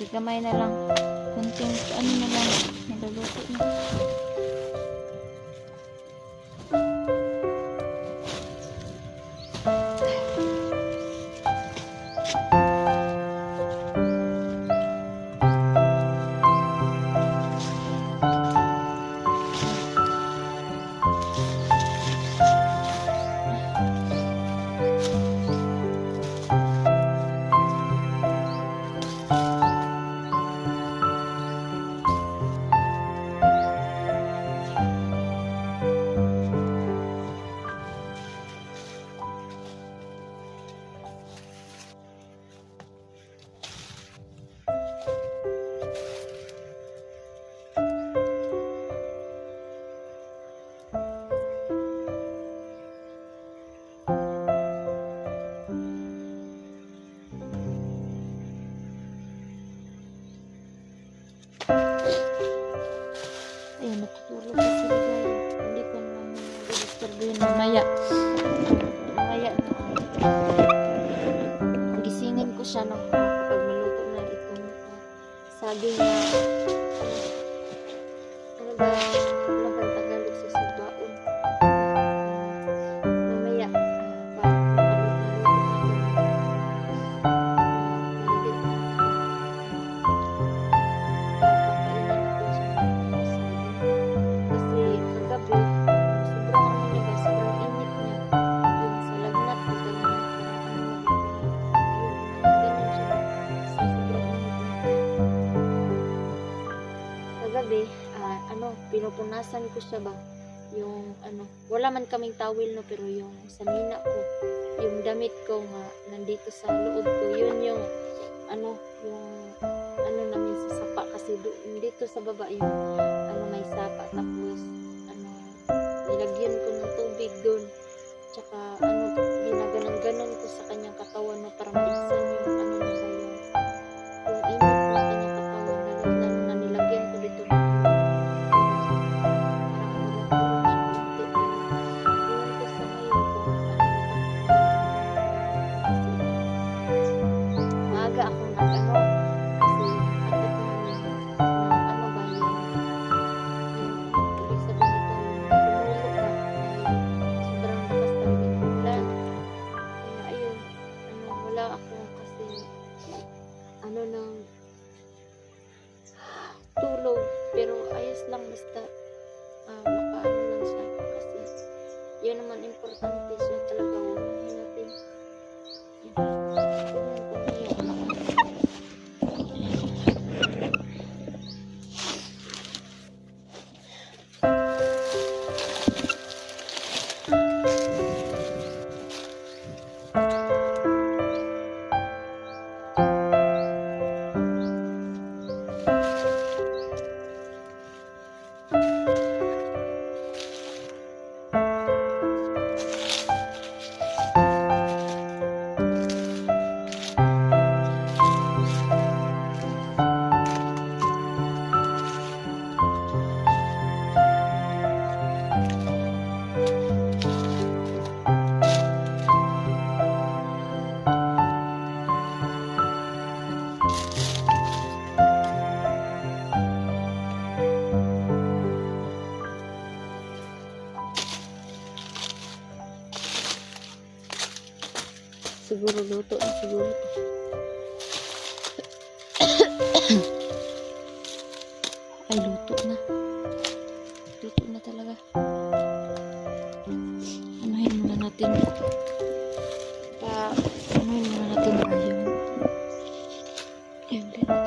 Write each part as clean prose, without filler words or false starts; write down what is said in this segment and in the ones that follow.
kasi gamay na lang. Kunting ano na lang, niluluto na. Ayun, natutulog pa sila guys. Hindi ko naman disturbuhin mamaya. Mamaya gisingin ko siya kapag maluto na itong saging na ano ba ang Tagalog sa subaon. Mamaya pinupunasan ko siya ba yung ano, wala man kaming towel no, pero yung sanina ko, yung damit ko nga nandito sa loob ko, yun yung ano namin sa sapa kasi dito sa baba yung ano may sapa, tapos ano nilagyan ko ng tubig doon, tsaka ano ginaganon-ganon ko sa kanyang katawan no, para maibsan yung ano niya ba yung init ng kanyang katawan na nilagyan ko dito. Tulog, pero ayos lang basta makaano lang siya kasi yun naman importante siya talaga unahin natin. Siguro luto na siguro to. Ay, luto na. Luto na talaga. Anuhin muna natin. Anuhin muna natin ba yung ganito. Yung ganito.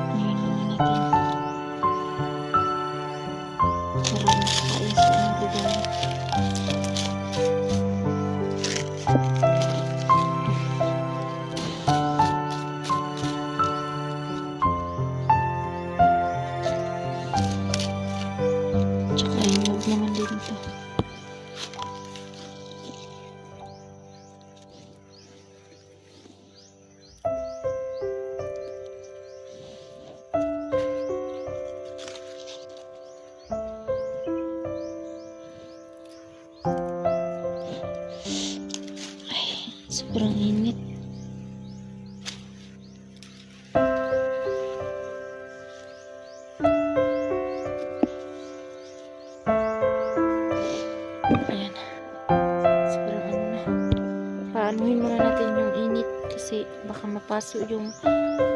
Anuhin muna natin. Para makain sa inyong bigay. Tsaka inyog naman din ito. Sobrang init. Ayan. Sobrang ano na. Paanuhin muna natin yung init kasi baka mapaso yung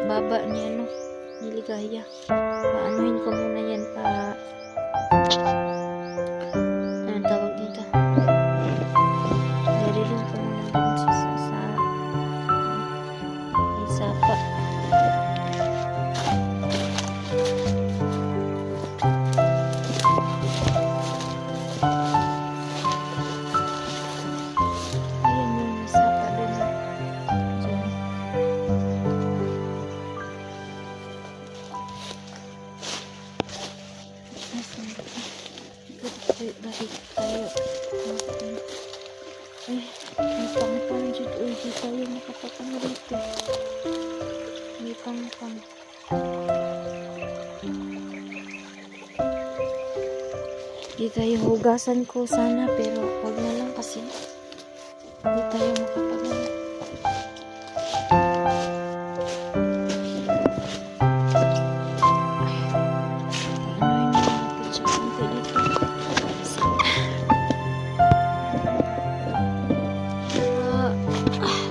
baba ni ano, ni Ligaya. Paanuhin ko muna yan pa anong tawag dito. Naririn ko muna dun sa sapa. Ayan yung sapa dun. Diyan. Balik tayo. Ay, may pang-pang dyan. Uy, di tayo makapapang rito. May pang-pang. Di tayo hugasan ko sana pero wag na lang kasi di tayo makapagano.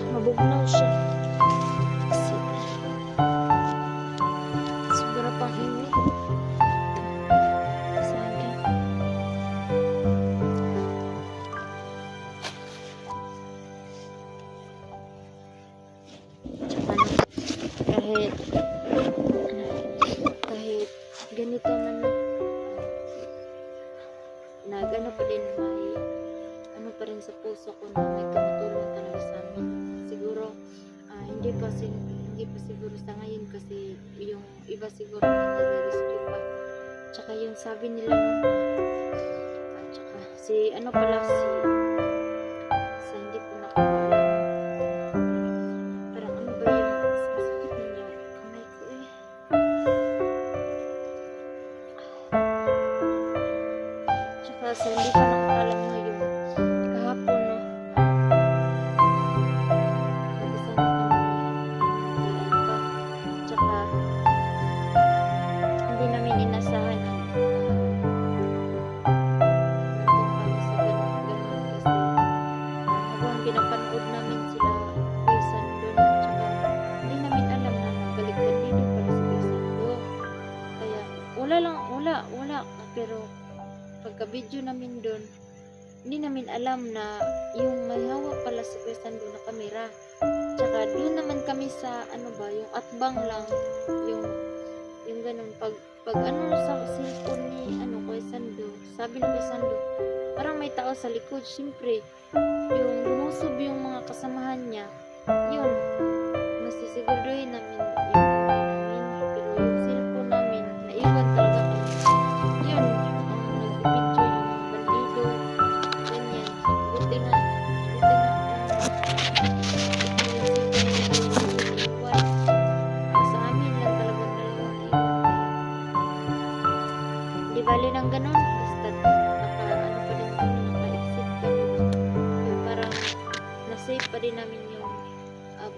Mabugnaw siya. Kasi sobra pang init. Sa akin. Tsaka kahit ganito man nagano pa din may ano pa rin sa puso ko na may tumutulong talaga sa amin. Siguro hindi pa siguro sa ngayon kasi yung iba siguro nag-rescue pa. Tsaka yung sabi nila tsaka si ano pala sa hindi ko nakakaalam. Parang ano ba yung sakit niya? Kamay ko eh. Tsaka sa hindi ko nakakaalam na yung kahapon no. Nag-isa na kami pa. Tsaka hindi namin inasahan ang nandun kami sa ganun kasi habang pinapanood namin sila Kuya Sando tsaka hindi namin alam na nagbalik din pala si Kuya Sando. Kaya wala pero pagka-video namin doon, hindi namin alam na yung may hawak pala si Kuya Sando na kamera. Tsaka doon naman kami sa ano ba, yung atbang lang, yung ganun, pag ano sa cellphone ni ano Kuya Sando, sabi ni Kuya Sando, parang may tao sa likod. Siyempre, yung lumusob yung mga kasamahan niya, yun, masisiguraduhin namin yung buhay namin. Pero yung cellphone namin, naiwan talaga kami. Yun, ang nag-video yung bandido, ganyan. Buti na iwan. Sa amin lang talagang dalawang iwan. Di bali ng ganun, basta ano pa din kami, naka-exit kami. Yung parang na-save pa din namin yung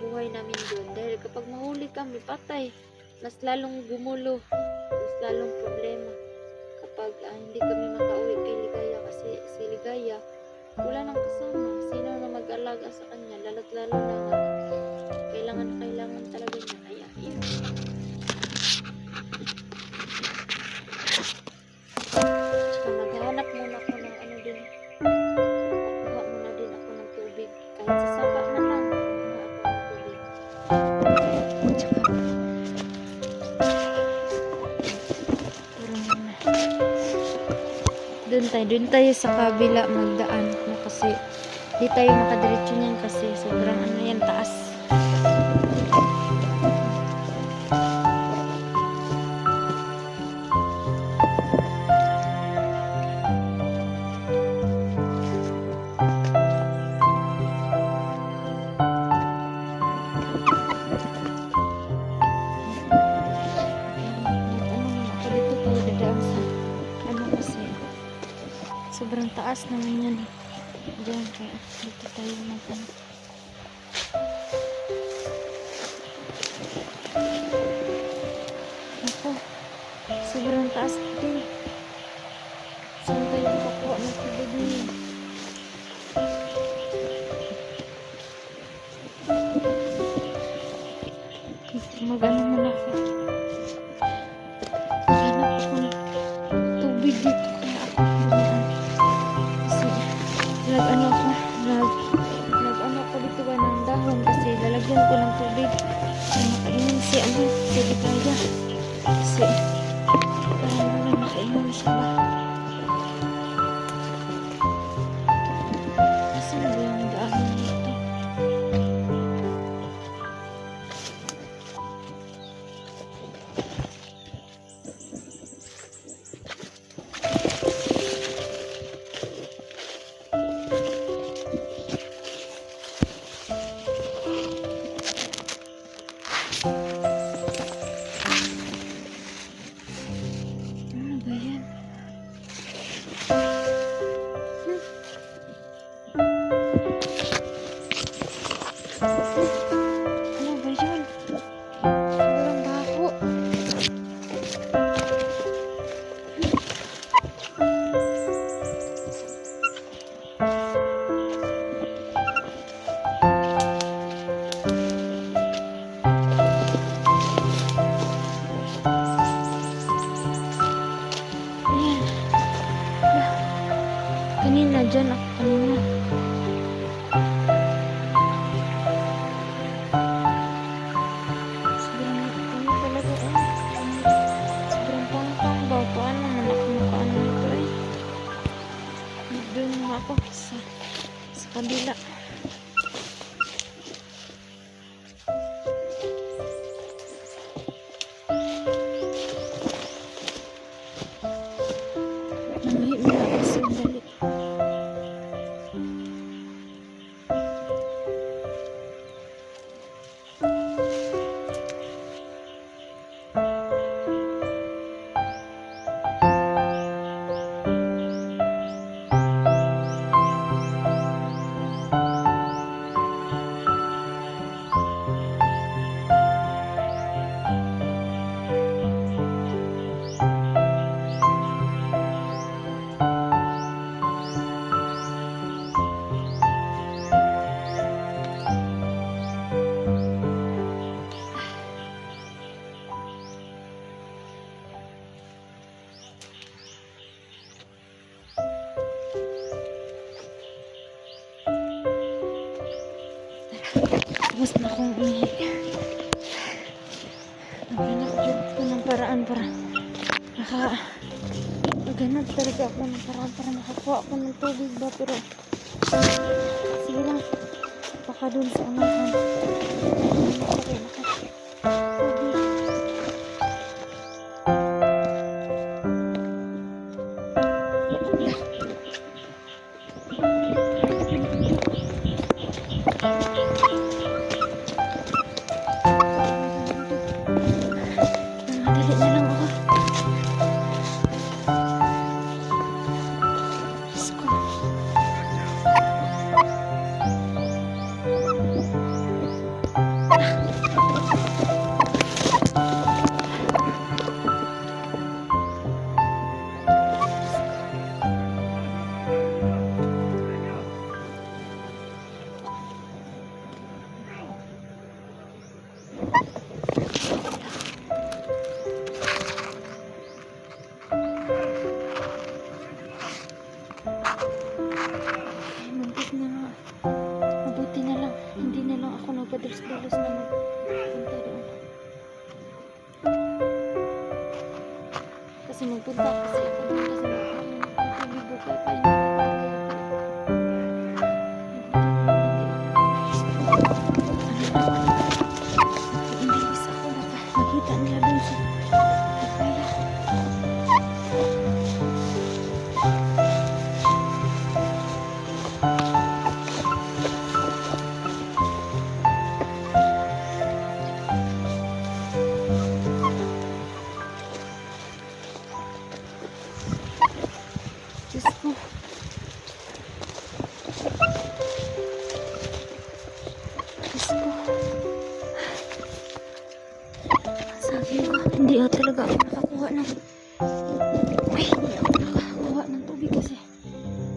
buhay namin doon. Dahil kapag mahuli kami, patay. Mas lalong gumulo. Mas lalong problema. Kapag hindi kami makauwi kay Ligaya kasi si Ligaya wala nang kasama. Sino na mag-alaga sa kanya? Lalo't lalo na nga kailangan talaga niya. Kaya yun. Tsaka maghahanap muna ako ng ano din. Kuha muna din ako ng tubig. Kahit sa sapa na lang. Kuha ako ng tubig. Doon tayo sa kabila magdaan no, kasi di tayo makadiretso niyan kasi sobrang ano yan taas. Sobrang taas naman yan. Diyan kaya dito tayo mag nag-ano ako, nag-ano ako dito ba ng dahon kasi lalagyan ko ng tubig. Ay, makainom si ano, si Ligaya. Kasi, parang naman makainom siya ba? Asan ba yung dahon dito? Ano ba yan? Ano ba yun? Sobrang baho. Ayan. Kanina dyan ako kanina. Sobrang ano talaga sobrang pangpang ba? Paano man ako makaano nito eh? Doon nga ako sa kabila. Nangihi mo na ako sandali. Tapos na akong umihi. Naghanap ko ng paraan para maghanap talaga ako ng paraan para makakuha ako ng tubig ba, pero sige lang, baka dun sa unahan okay, tubig. Dali na lang ako. Diyos ko. Muntik na nga. Mabuti na lang. Hindi na lang ako nagpadalos-dalos na magpunta doon. Kasi magpunta kasi ako doon kasi magpapalibig ko pa kayo. Imbis ako baka makita nila doon sa kaya. Diyos ko. Diyos ko. Sabi ko, hindi talaga ako nakakuha ng hindi ako nakakuha ng tubig kasi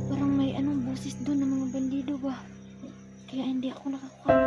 parang may anong boses doon ng mga bandido ba. Kaya hindi ako nakakuha